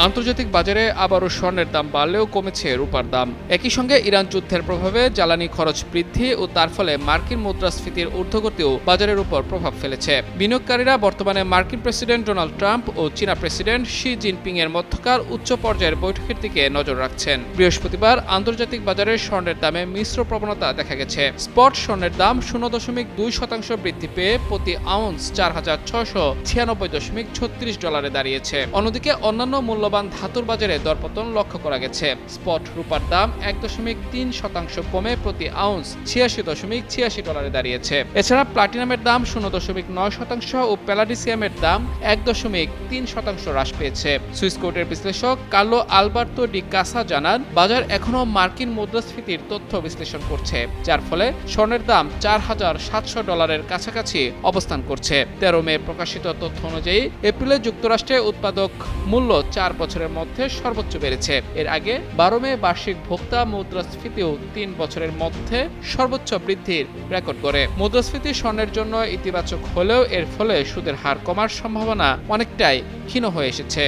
আন্তর্জাতিক বাজারে আবারও স্বর্ণের দাম বাড়লেও কমেছে রূপার দাম। একই সঙ্গে ইরান যুদ্ধের প্রভাবে জ্বালানি খরচ বৃদ্ধি ও তার ফলে মার্কিন মুদ্রাস্ফীতির ঊর্ধ্বগতিও বাজারের উপর প্রভাব ফেলেছে। বিনিয়োগকারীরা বর্তমানে মার্কিন প্রেসিডেন্ট ডোনাল্ড ট্রাম্প ও চীনা প্রেসিডেন্ট শি জিনপিং এর মধ্যকার উচ্চ পর্যায়ের বৈঠকের দিকে নজর রাখছেন। বৃহস্পতিবার আন্তর্জাতিক বাজারে স্বর্ণের দামে মিশ্র প্রবণতা দেখা গেছে। স্পট স্বর্ণের দাম 0.2% বৃদ্ধি পেয়ে প্রতি আউন্স 4,696.36 ডলারে দাঁড়িয়েছে। অন্যদিকে অন্যান্য মূল্যবান ধাতুর বাজারে দরপতন লক্ষ্য করা গেছে। স্পট রূপার দাম 1.3% কমে প্রতি আউন্স 86.86 ডলারে দাঁড়িয়েছে। এছাড়া প্লাটিনামের দাম 0.9% ও প্যালাডিসিয়ামের দাম 1.3% হ্রাস পেয়েছে। সুইস কোর্টের বিশ্লেষক কার্লো আলবার্তো ডি কাসা জানান, বাজার এখনও মার্কিন মুদ্রাস্ফীতির তথ্য বিশ্লেষণ করছে, যার ফলে স্বর্ণের দাম 4,700 ডলারের কাছাকাছি অবস্থান করছে। 13 মে প্রকাশিত তথ্য অনুযায়ী এপ্রিলে যুক্তরাষ্ট্রে উৎপাদক মূল্য 4 বছরের মধ্যে সর্বোচ্চ বেড়েছে। এর আগে 12 মে বার্ষিক ভোক্তা মুদ্রাস্ফীতিও 3 বছরের মধ্যে সর্বোচ্চ বৃদ্ধির রেকর্ড করে। মুদ্রাস্ফীতি স্বর্ণের জন্য ইতিবাচক হলেও এর ফলে সুদের হার কমার সম্ভাবনা অনেকটাই ক্ষীণ হয়ে এসেছে।